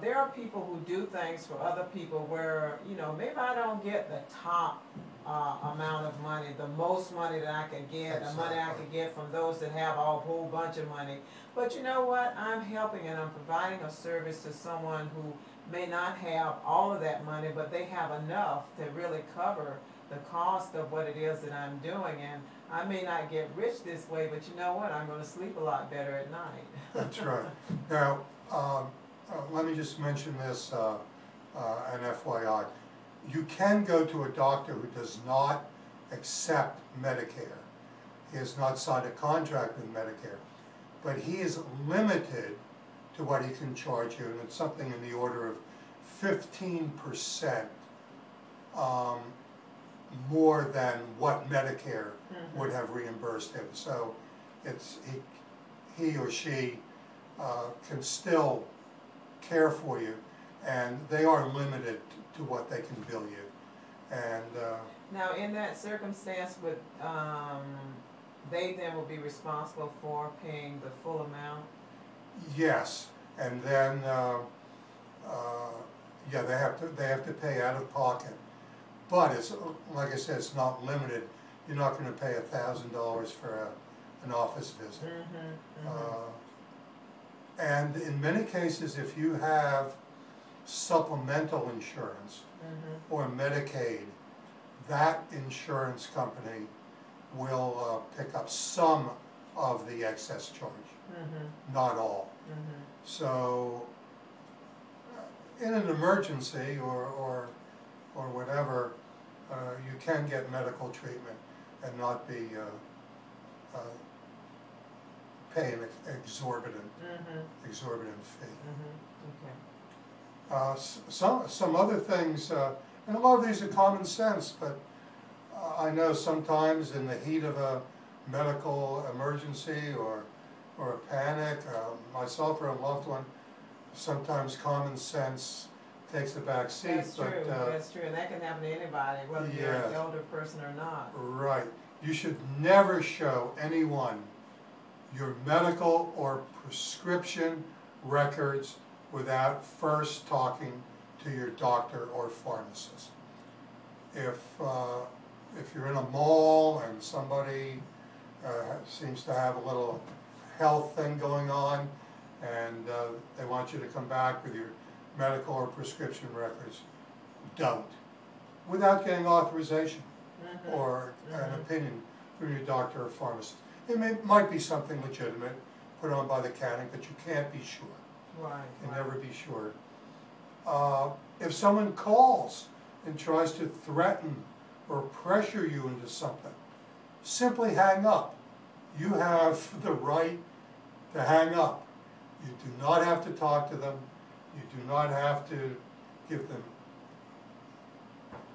there are people who do things for other people where, you know, maybe I don't get the top amount of money, the most money that I can get, the money I can get from those that have a whole bunch of money. But you know what? I'm helping and I'm providing a service to someone who may not have all of that money, but they have enough to really cover the cost of what it is that I'm doing. And I may not get rich this way, but you know what? I'm going to sleep a lot better at night. That's right. Now, let me just mention this, an FYI. You can go to a doctor who does not accept Medicare. He has not signed a contract with Medicare, but he is limited to what he can charge you, and it's something in the order of 15% more than what Medicare would have reimbursed him. So it's he or she can still care for you, and they are limited to what they can bill you. And now, in that circumstance, would they then will be responsible for paying the full amount? yes, and then yeah, they have to pay out of pocket. But it's, like I said, it's not limited. You're not going to pay $1,000 for an office visit. And in many cases, if you have supplemental insurance or Medicaid, that insurance company will pick up some of the excess charge, not all. So in an emergency or whatever, you can get medical treatment and not be pay an exorbitant fee. Some other things, and a lot of these are common sense, but I know sometimes in the heat of a medical emergency or a panic, myself or a loved one, sometimes common sense takes a back seat. That's true, that's true, and that can happen to anybody, whether you're an elder person or not. Right. You should never show anyone your medical or prescription records without first talking to your doctor or pharmacist. If you're in a mall and somebody seems to have a little health thing going on and they want you to come back with your medical or prescription records, don't. Without getting authorization or an opinion from your doctor or pharmacist. It might be something legitimate put on by the county, but you can't be sure. Right. You can never be sure. If someone calls and tries to threaten or pressure you into something, simply hang up. You have the right to hang up. You do not have to talk to them. You do not have to give them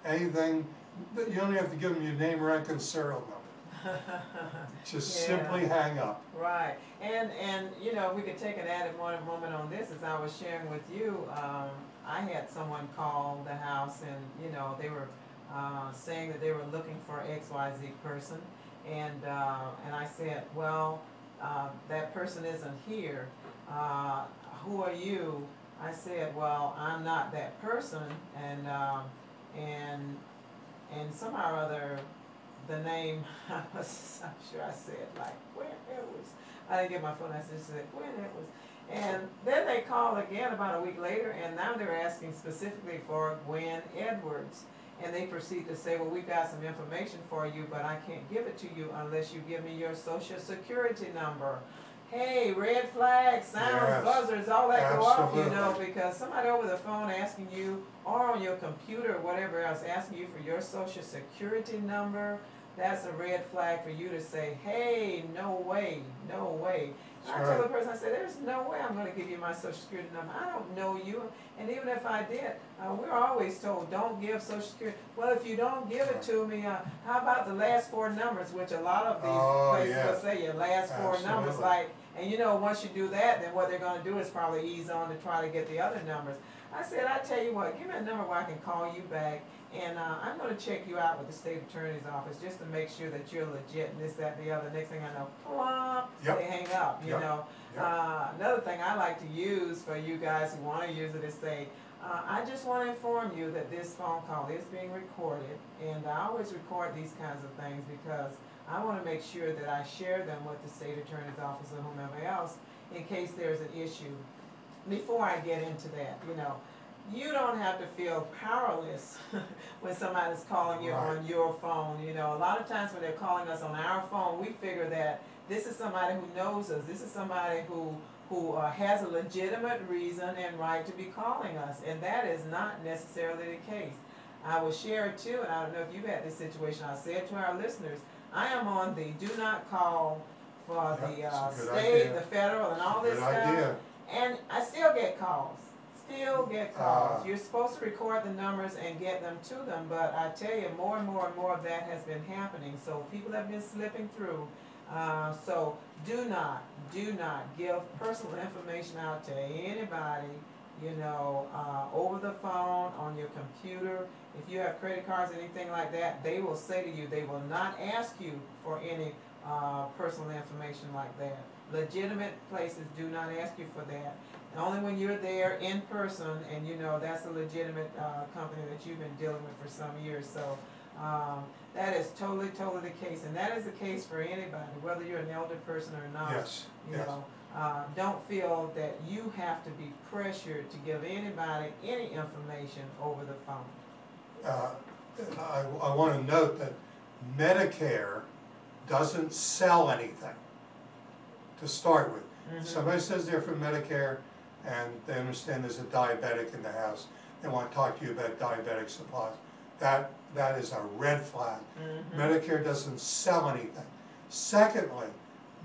anything. You only have to give them your name, rank, and serial number. Just simply hang up. Right, and you know, we could take an added moment on this. As I was sharing with you, I had someone call the house, and you know, they were saying that they were looking for XYZ person, and I said, well, that person isn't here. Who are you? I said, well, I'm not that person, and somehow or other, the name, I'm sure I said, like, Fournier-Edwards. I didn't get my phone, I just said, Fournier-Edwards. And then they called again about a week later, and now they're asking specifically for Gwen Edwards. And they proceed to say, well, we've got some information for you, but I can't give it to you unless you give me your social security number. Hey, red flags, sounds, buzzers, all that go off, you know, because somebody over the phone asking you, or on your computer or whatever else, asking you for your social security number, that's a red flag for you to say, hey, no way, no way. I tell the person, I said, there's no way I'm going to give you my social security number. I don't know you. And even if I did, we're always told, don't give social security. Well, if you don't give it to me, how about the last four numbers, which a lot of these places will say your last four numbers, like And you know, once you do that, then what they're gonna do is probably ease on to try to get the other numbers. I said, I tell you what, give me a number where I can call you back, and I'm gonna check you out with the state attorney's office just to make sure that you're legit and this, that, and the other. Next thing I know, plop, Yep. they hang up, you Yep. know. Yep. Another thing I like to use for you guys who wanna use it is say, I just wanna inform you that this phone call is being recorded, and I always record these kinds of things because I wanna make sure that I share them with the state attorney's office or whomever else in case there's an issue. Before I get into that, you know, you don't have to feel powerless when somebody's calling you Right. on your phone. You know, a lot of times when they're calling us on our phone, we figure that this is somebody who knows us. This is somebody who has a legitimate reason and right to be calling us, and that is not necessarily the case. I will share it too, and I don't know if you've had this situation. I said to our listeners, I am on the do not call for Yep, the it's a good state, idea. the federal, and all this Good stuff. idea. And I still get calls. Still get calls. Ah. You're supposed to record the numbers and get them to them, but I tell you, more and more and more of that has been happening. So people have been slipping through. So do not give personal information out to anybody, you know, over the phone, on your computer. If you have credit cards, anything like that, they will say to you, they will not ask you for any personal information like that. Legitimate places do not ask you for that. Only when you're there in person, and you know that's a legitimate company that you've been dealing with for some years. So that is totally the case, and that is the case for anybody, whether you're an elder person or not. Yes, You yes. know, don't feel that you have to be pressured to give anybody any information over the phone. I want to note that Medicare doesn't sell anything to start with. Mhm. Somebody says they're from Medicare and they understand there's a diabetic in the house. They want to talk to you about diabetic supplies. That is a red flag. Mhm. Medicare doesn't sell anything. Secondly,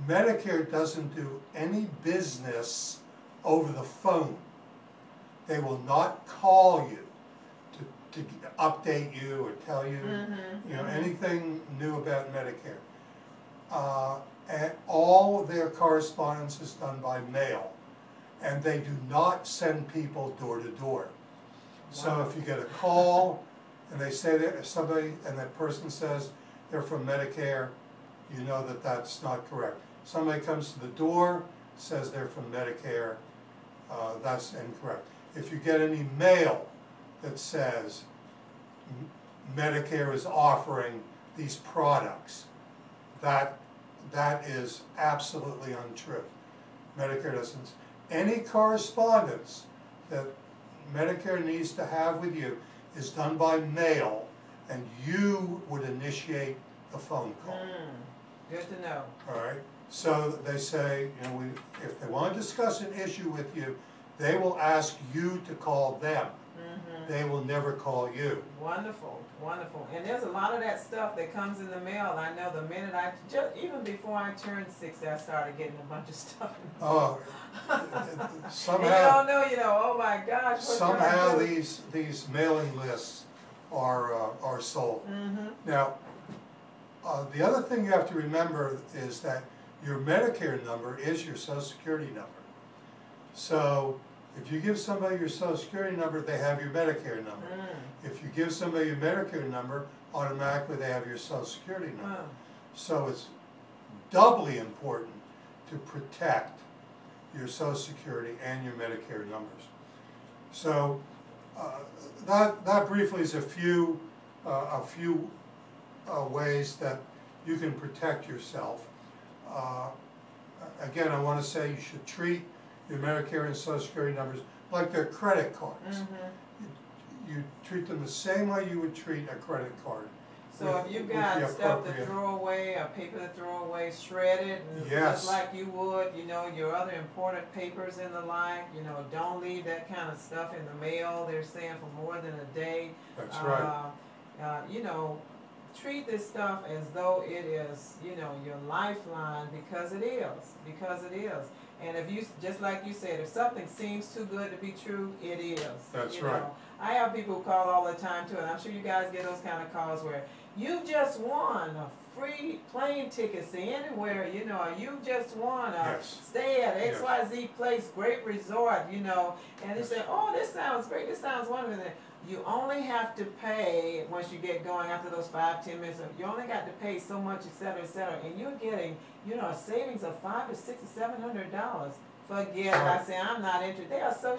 Medicare doesn't do any business over the phone. They will not call you to update you or tell you, you know, anything new about Medicare. And all of their correspondence is done by mail, and they do not send people door to door. So if you get a call and they say that somebody, and that person says they're from Medicare, you know that that's not correct. Somebody comes to the door, says they're from Medicare, that's incorrect. If you get any mail that says Medicare is offering these products, that is absolutely untrue. Medicare doesn't. Any correspondence that Medicare needs to have with you is done by mail, and you would initiate the phone call. Good to know. All right. So they say, you know, if they want to discuss an issue with you, they will ask you to call them. They will never call you. Wonderful, wonderful. And there's a lot of that stuff that comes in the mail. I know the minute even before I turned 60, I started getting a bunch of stuff in the mail. Oh, And somehow. you don't know, you know, oh my gosh. what Somehow can I do? these mailing lists are sold. Now, the other thing you have to remember is that your Medicare number is your Social Security number. So if you give somebody your Social Security number, they have your Medicare number. If you give somebody your Medicare number, automatically they have your Social Security number. So it's doubly important to protect your Social Security and your Medicare numbers. So that briefly is a few ways that you can protect yourself. Again, I want to say you should treat your Medicare and Social Security numbers like they're credit cards. You treat them the same way you would treat a credit card. So if you've got stuff to throw away, or paper to throw away, shred it, and just like you would, you know, your other important papers and the like, you know, don't leave that kind of stuff in the mail, they're saying, for more than a day. That's right. You know, treat this stuff as though it is, you know, your lifeline, because it is. And if you, just like you said, if something seems too good to be true, it is. That's you right. know. I have people who call all the time too, and I'm sure you guys get those kind of calls where, you just won a free plane tickets to anywhere, you know, or you just won a Yes. stay at Yes. XYZ place, great resort, you know, and they Yes. say, oh, this sounds great, this sounds wonderful. You only have to pay, once you get going after those 5-10 minutes, you only got to pay so much, et cetera, and you're getting, you know, a savings of $500 to $600 to $700. Forget it, I Right. say, I'm not interested. They are so